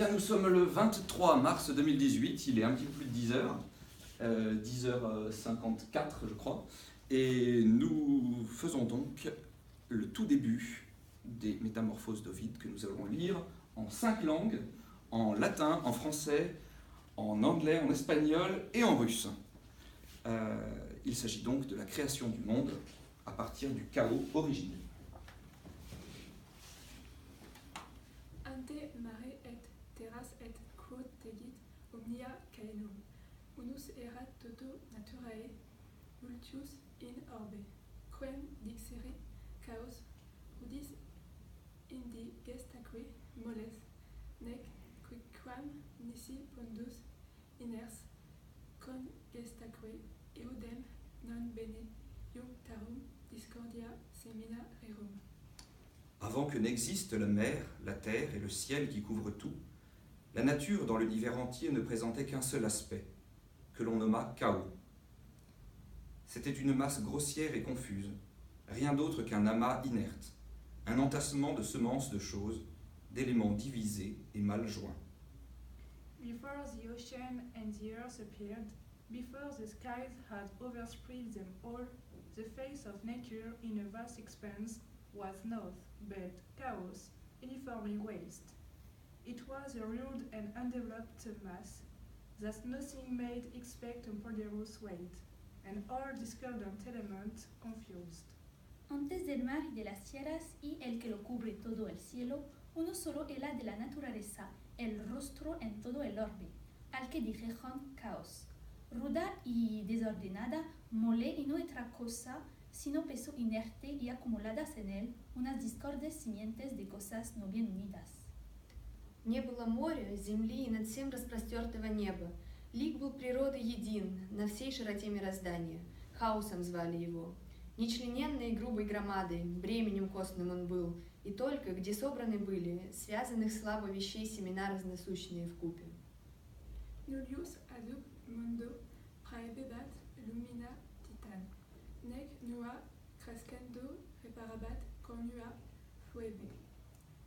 Bien, nous sommes le 23 mars 2018, il est un petit peu plus de 10h, 10h54 je crois, et nous faisons donc le tout début des Métamorphoses d'Ovide que nous allons lire en 5 langues, en latin, en français, en anglais, en espagnol et en russe. Il s'agit donc de la création du monde à partir du chaos originel. Ante mare et terras et quod tegit omnia caelum, unus erat toto naturae, multius in orbe, quem dixere chaos, rudis indi gestaque moles, nec quicquam nisi pondus iners, con gestaque eudem non bene iunctarum discordia semina rerum. Avant que n'existe la mer, la terre et le ciel qui couvrent tout, la nature dans l'univers entier ne présentait qu'un seul aspect, que l'on nomma chaos. C'était une masse grossière et confuse, rien d'autre qu'un amas inerte, un entassement de semences de choses, d'éléments divisés et mal joints. Before the ocean and the earth appeared, before the skies had overspread them all, the face of nature in a vast expanse was not but chaos, uniformly waste. It was a rude and undeveloped mass, that nothing made except a ponderous weight, and all discordant elements confused. Antes del mar y de las sierras y el que lo cubre todo el cielo, uno solo era de la naturaleza, el rostro en todo el orbe, al que dijeron caos. Ruda y desordenada, mole y no otra cosa, sino peso inerte y acumuladas en él unas discordes simientes de cosas no bien unidas. Не было моря, земли и над всем распростертого неба. Лик был природы един на всей широте мироздания. Хаосом звали его. Нечлененной и грубой громадой, бременем костным он был, и только, где собраны были, связанных слабо вещей семена разносущные вкупе. Nullius adub mundo praebebat lumina titan, nec nua crescendo reparabat conua fuebe,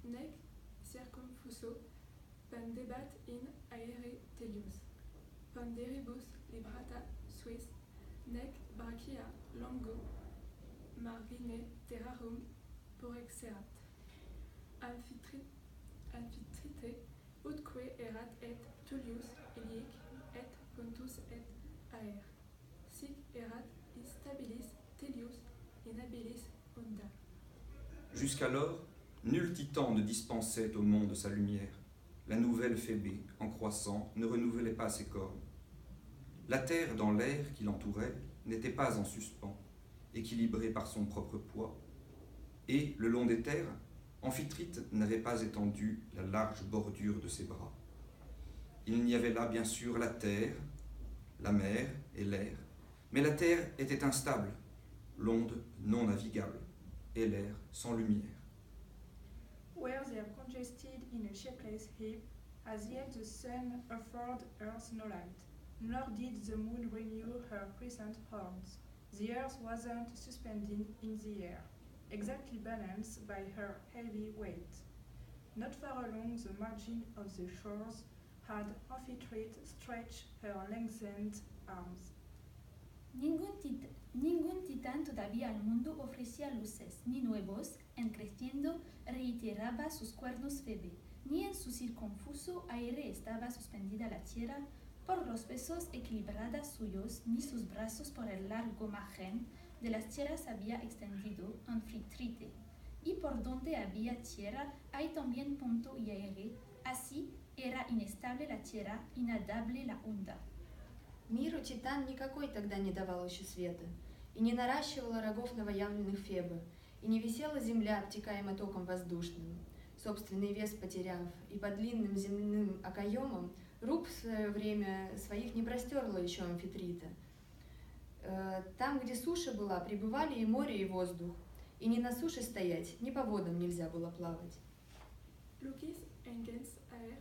nec circumfuso pendebat in aere telius, ponderibus librata suis, nec brachia longo margine terrarum porexerat. Amphitrite utque erat et Tullius Ilic et Pontus et Aer. Sic erat stabilis Telius inhabilis onda. Jusqu'alors, nul titan ne dispensait au monde sa lumière. La nouvelle Phébé, en croissant, ne renouvelait pas ses cornes. La terre dans l'air qui l'entourait n'était pas en suspens, équilibrée par son propre poids. Et, le long des terres, Amphitrite n'avait pas étendu la large bordure de ses bras. Il n'y avait là bien sûr la terre, la mer et l'air, mais la terre était instable, l'onde non navigable, et l'air sans lumière. Where they are congested in a shapeless heap, as yet the sun afforded earth no light, nor did the moon renew her crescent horns. The earth wasn't suspended in the air, exactly balanced by her heavy weight. Not far along the margin of the shores had Amphitrite stretched her lengthened arms. Ningún titán todavía al mundo ofrecía luces, ni nuevos, en creciendo, reiteraba sus cuernos Febe, ni en su circunfuso aire estaba suspendida la tierra por los pesos equilibrados suyos, ni sus brazos por el largo margen de las tierras había extendido Amphitrite. Y por donde había tierra hay también punto y aire, así era inestable la tierra, инадable la onda. Миру Титан никакой тогда не давал еще света, и не наращивала рогов новоявленных Фебы, и не висела земля, обтекаема током воздушным. Собственный вес потеряв, и по длинным земным окоемам рук в свое время своих не простерла еще Амфитрита. Там, где суша была, пребывали и море, и воздух, и ни на суше стоять, ни по водам нельзя было плавать. Lucis engens aer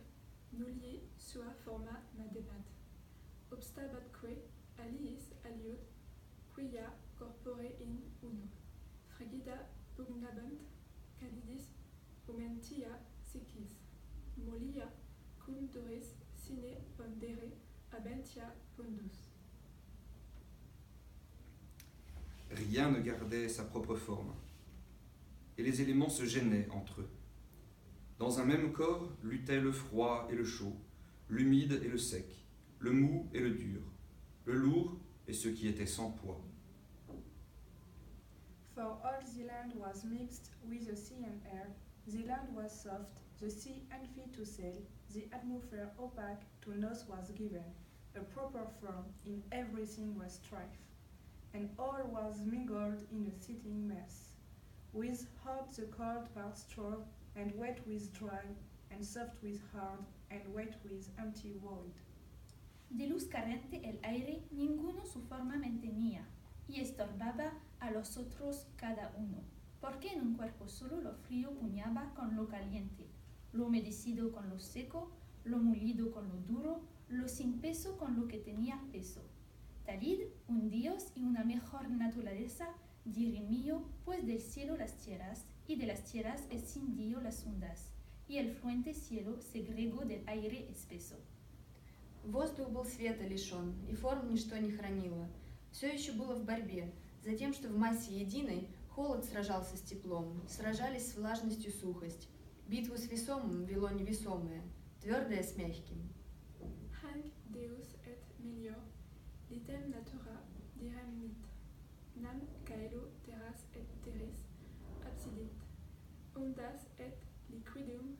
nulli sua forma nadebat. Obstabatque aliis aliud, quia corpore in uno. Frigida pugnabant, cadidis umentia sicis. Mollia, cum doris sine pondere abentia pondus. Rien ne gardait sa propre forme, et les éléments se gênaient entre eux. Dans un même corps luttaient le froid et le chaud, l'humide et le sec, le mou et le dur, le lourd et ce qui était sans poids. For all the land was mixed with the sea and air. The land was soft, the sea unfit to sail, the atmosphere opaque to nose was given. A proper form in everything was strife, and all was mingled in a sitting mess. With hot the cold part strove, and wet with dry, and soft with hard, and wet with empty void. De luz carente el aire ninguno su forma mantenía, y estorbaba a los otros cada uno, porque en un cuerpo solo lo frío puñaba con lo caliente, lo humedecido con lo seco, lo mullido con lo duro, lo sin peso con lo que tenía peso. Talid, un dios y una mejor naturaleza, dirimió pues del cielo las tierras, y de las tierras escindió las ondas, и el fluente cielo segregó del aire espeso. Воздух был света лишен, и форм ничто не хранило. Все еще было в борьбе, за тем, что в массе единой холод сражался с теплом, сражались с влажностью сухость. Битву с весомым вело невесомое, твердое с мягким. Hanc Deus et melior, litem natura direm mit, nam caelo terras et terris absidit, ondas et liquidum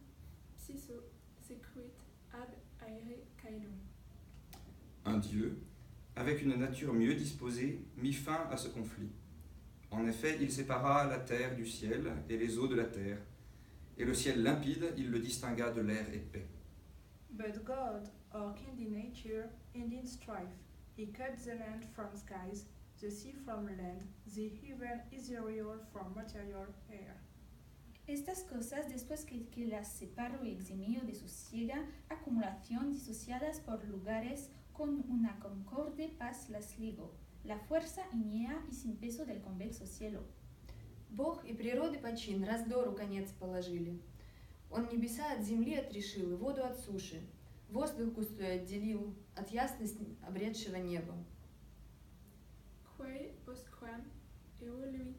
psiso secuit ab aere caelum. Un Dieu, avec une nature mieux disposée, mit fin à ce conflit. En effet, il sépara la terre du ciel et les eaux de la terre, et le ciel limpide, il le distingua de l'air épais. But God, our kind in nature, and in strife, He cut the land from skies, the sea from land, the heaven ethereal from material air. Estas cosas, después que las separó y eximió de su ciega acumulación, disociadas por lugares, con una concorde paz las ligó, la fuerza ignea y sin peso del convexo cielo. Бог и природы почин раздору конец положили. Он небеса от земли отрешил и воду от суши, воздух густой отделил от ясности обретшего неба. Quae postquam evoluit,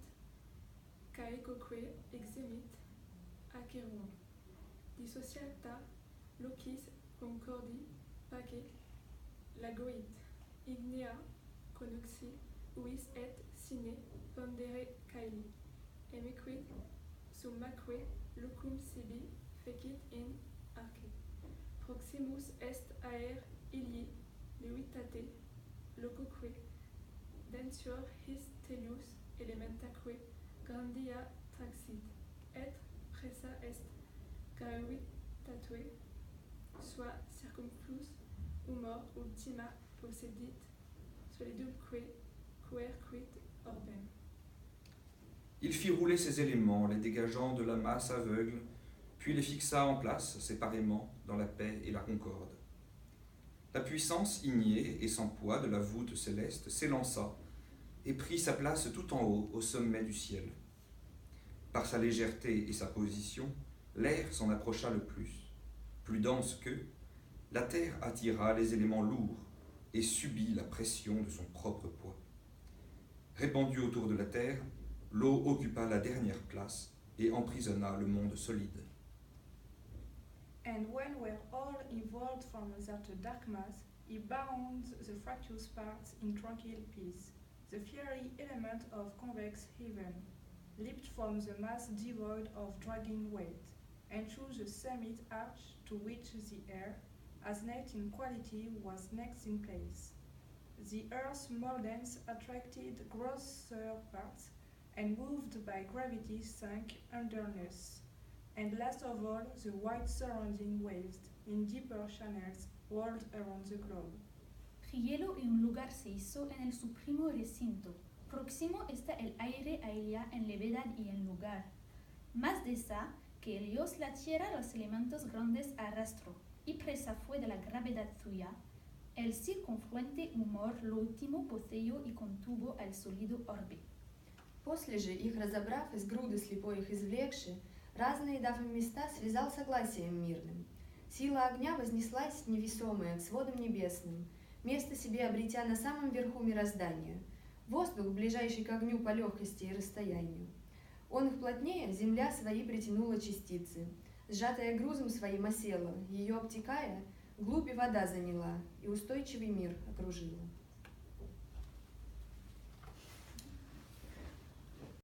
caecoque eximit acervum, dissociata locis concordi pace lagoit, ignea connuxi uis et sine pondere caeli, emiquid summaque lucum sibi fecit in arce. Proximus est aer ilii levitate locoque, densur his telius elementaque grandia traxit, et pressa est gravitatue, soit circumflus humor ultima possedit solidumque querquid orbem. Il fit rouler ces éléments, les dégageant de la masse aveugle, puis les fixa en place, séparément, dans la paix et la concorde. La puissance ignée et sans poids de la voûte céleste s'élança et prit sa place tout en haut, au sommet du ciel. Par sa légèreté et sa position, l'air s'en approcha le plus dense qu'eux, la terre attira les éléments lourds et subit la pression de son propre poids. Répandue autour de la terre, l'eau occupa la dernière place et emprisonna le monde solide. And when we're all evolved from that dark mass, He bound the fractious parts in tranquil peace. The fiery element of convex heaven leaped from the mass devoid of dragging weight, and chose the summit arch to which the air, as net in quality, was next in place. The earth's more dense attracted grosser parts, and moved by gravity sank underneath. And last of all, the wide surrounding waves, in deeper channels, whirled around the globe. Hielo y un lugar se hizo en el supremo recinto. Próximo está el aire a ella en levedad y en lugar. Más de esa, que Dios la tierra los elementos grandes arrastró, y presa fue de la gravedad suya. El circunfluente humor lo último poseyó y contuvo al sólido orbe. После же, их разобрав, из груды слепой их извлекши, разные дав им места, связал согласием мирным. Сила огня вознеслась невесомая к сводам небесным, место себе обретя на самом верху мироздания. Воздух, ближайший к огню по легкости и расстоянию. Он их плотнее, земля свои притянула частицы. Сжатая грузом своим осела, ее обтекая, глубь и вода заняла, и устойчивый мир окружила.